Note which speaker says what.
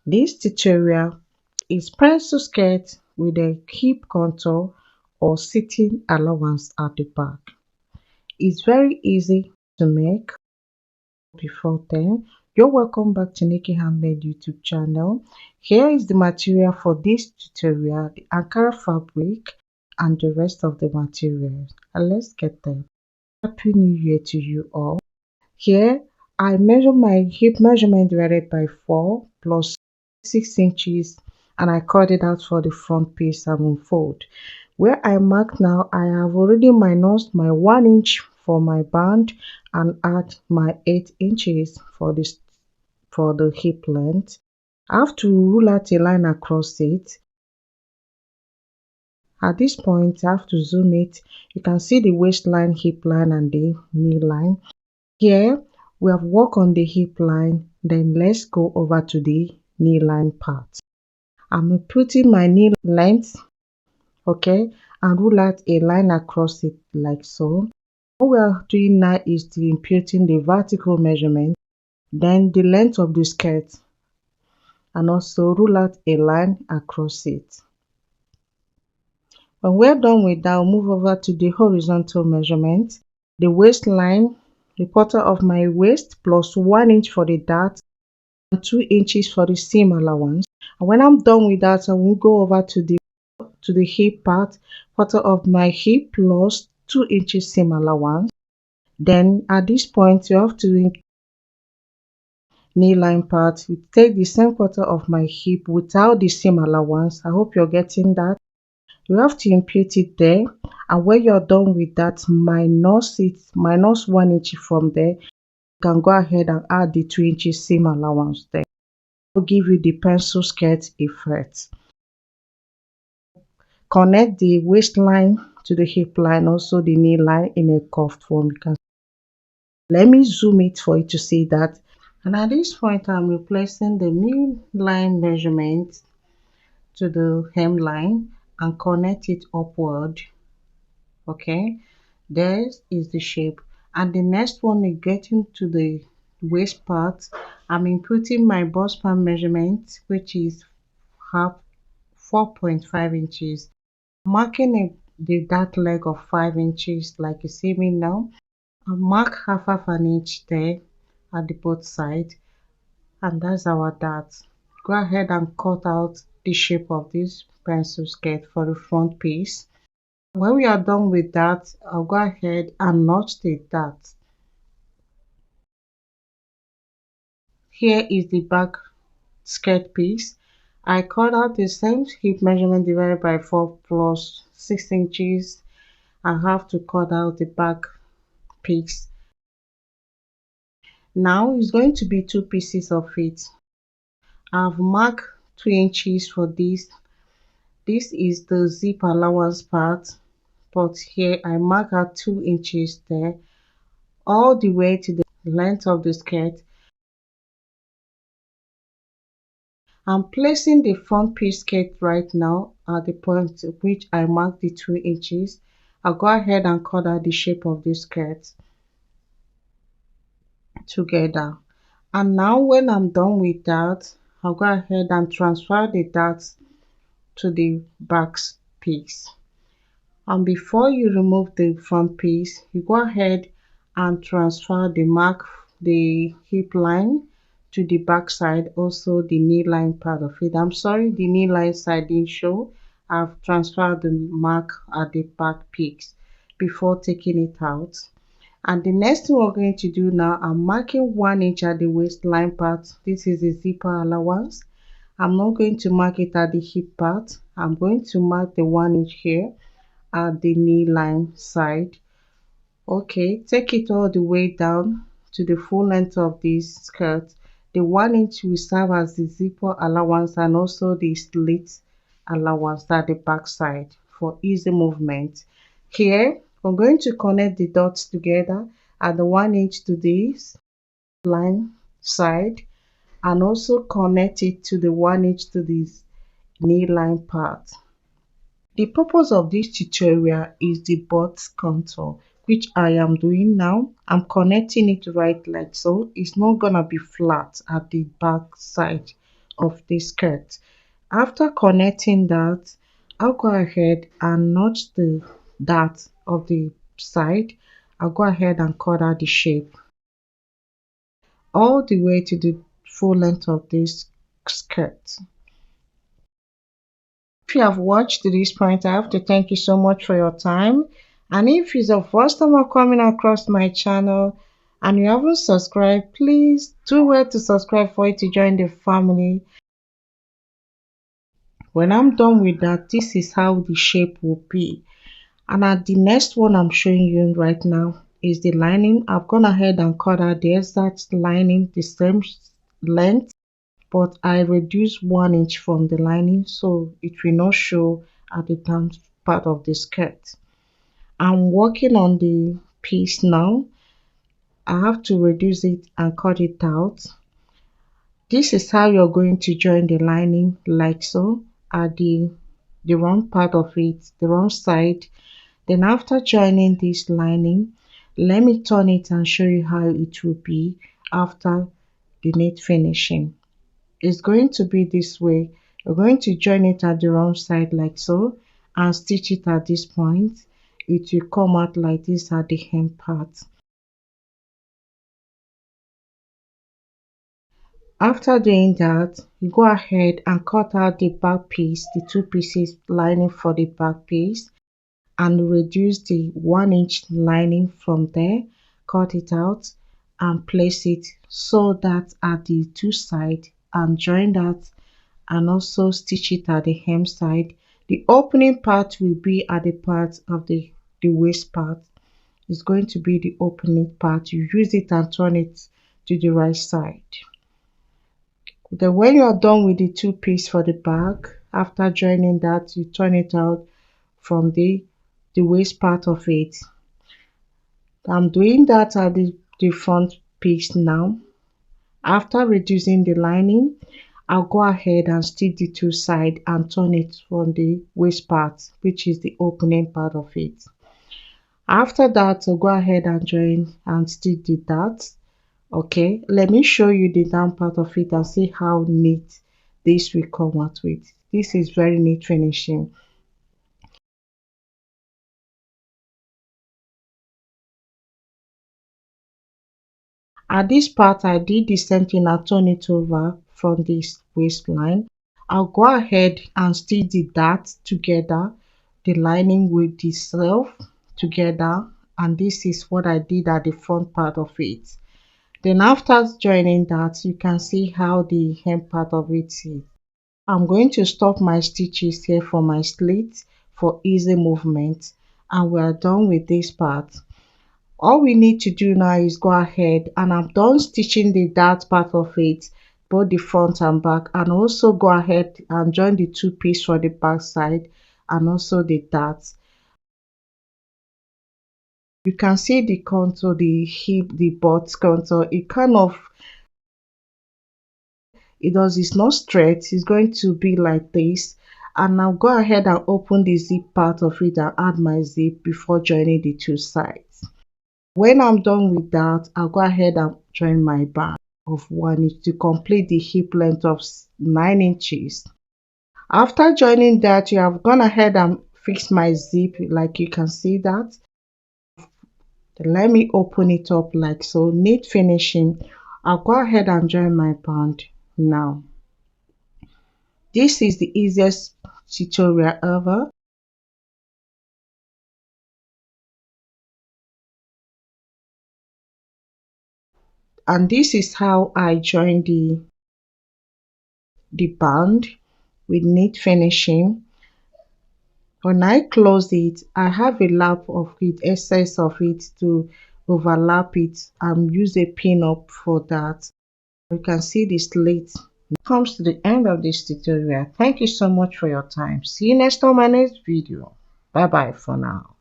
Speaker 1: This tutorial is pencil skirt with a hip contour or sitting allowance at the back. It's very easy to make. Before then, you're welcome back to Nikki Handmade YouTube channel. Here is the material for this tutorial, the Ankara fabric and the rest of the materials. And let's get them. Happy New Year to you all. Here, I measure my hip measurement divided by 4 plus 6 inches, and I cut it out for the front piece and unfold. Where I mark now, I have already minus my 1 inch for my band and add my 8 inches for the hip length. I have to rule out a line across it. At this point, I have to zoom it. You can see the waistline, hip line, and the knee line. Here, we have worked on the hip line, then let's go over to the knee line part. I'm putting my knee length, okay, and rule out a line across it like so. What we are doing now is imputing the vertical measurement, then the length of the skirt, and also rule out a line across it. When we're done with that, we'll move over to the horizontal measurement. The waistline, the quarter of my waist plus 1 inch for the dart and 2 inches for the seam allowance. And when I'm done with that, I will go over to the hip part, quarter of my hip plus 2 inches seam allowance. Then at this point, you have to knee line part. You take the same quarter of my hip without the seam allowance. I hope you're getting that. You have to impute it there, and when you're done with that, minus 1 inch from there. You can go ahead and add the 2 inches seam allowance there. Will give you the pencil skirt effect. Connect the waistline to the hip line, also the knee line in a curved form. Let me zoom it for you to see that. And at this point, I'm replacing the knee line measurement to the hemline and connect it upward. Okay, there is the shape. And the next one is getting to the waist part. I'm inputting my bust span measurement, which is 4.5 inches, marking the dart leg of 5 inches like you see me now. I'll mark half an inch there at the both sides, and that's our dart. Go ahead and cut out the shape of this pencil skirt for the front piece. When we are done with that, I'll go ahead and notch the dart. Here is the back skirt piece. I cut out the same hip measurement divided by 4 plus 6 inches. I have to cut out the back piece. Now it's going to be 2 pieces of it. I've marked 2 inches for this. This is the zip allowance part, but here I mark out 2 inches there, all the way to the length of the skirt. I'm placing the front piece skirt right now at the point at which I marked the 2 inches. I'll go ahead and cut out the shape of the skirt together. And now when I'm done with that, I'll go ahead and transfer the darts to the back piece. And before you remove the front piece, you go ahead and transfer the hip line to the back side, also the knee line part of it. I'm sorry, the knee line side didn't show. I've transferred the mark at the back piece before taking it out. And the next thing we're going to do now, I'm marking 1 inch at the waistline part. This is the zipper allowance. I'm not going to mark it at the hip part. I'm going to mark the 1 inch here at the knee line side. Okay, take it all the way down to the full length of this skirt. The 1 inch will serve as the zipper allowance and also the slit allowance at the back side for easy movement. Here, I'm going to connect the dots together at the 1 inch to this line side and also connect it to the 1 inch to this knee line part. The purpose of this tutorial is the butt contour, which I am doing now. I'm connecting it right like so. It's not gonna be flat at the back side of the skirt. After connecting that, I'll go ahead and notch the dart of the side. I'll go ahead and cut out the shape all the way to the full length of this skirt. If you have watched to this point, I have to thank you so much for your time. And if it's your first time of coming across my channel and you haven't subscribed, please do well to subscribe for you to join the family. When I'm done with that, this is how the shape will be. And at the next one I'm showing you right now is the lining. I've gone ahead and cut out the exact lining, the same length, but I reduced 1 inch from the lining so it will not show at the down part of the skirt. I'm working on the piece now. I have to reduce it and cut it out. This is how you're going to join the lining, like so, at the wrong part of it, the wrong side. Then after joining this lining, let me turn it and show you how it will be after the knit finishing. It's going to be this way. You're going to join it at the wrong side like so and stitch it at this point. It will come out like this at the hem part. After doing that, you go ahead and cut out the back piece, the 2 pieces lining for the back piece, and reduce the 1 inch lining from there. Cut it out and place it so that at the 2 sides, and join that and also stitch it at the hem side. The opening part will be at the part of the waist part. It's going to be the opening part. You use it and turn it to the right side. Then when you're done with the 2 pieces for the back, after joining that, you turn it out from the waist part of it. I'm doing that at the front piece now. After reducing the lining, I'll go ahead and stitch the 2 sides and turn it from the waist part, which is the opening part of it. After that, I'll go ahead and join and stitch the dart. Okay, let me show you the down part of it and see how neat this will come out with. This is very neat finishing. At this part, I did the same thing. I turn it over from this waistline. I'll go ahead and stitch the dart together, the lining with the self together, and this is what I did at the front part of it. Then after joining that, you can see how the hem part of it is. I'm going to stop my stitches here for my slit for easy movement, and we are done with this part. All we need to do now is go ahead, and I'm done stitching the dart part of it, both the front and back, and also go ahead and join the 2 pieces for the back side and also the darts. You can see the contour, the hip, the butt contour. It's not straight. It's going to be like this. And I'll go ahead and open the zip part of it and add my zip before joining the 2 sides. When I'm done with that, I'll go ahead and join my band of 1 inch to complete the hip length of 9 inches. After joining that, you have gone ahead and fixed my zip, like you can see that. Let me open it up like so. Neat finishing. I'll go ahead and join my band now. This is the easiest tutorial ever. And this is how I join the band with neat finishing. When I close it, I have a lap of it, excess of it, to overlap it and use a pin up for that. You can see the slit. It comes to the end of this tutorial. Thank you so much for your time. See you next on my next video. Bye bye for now.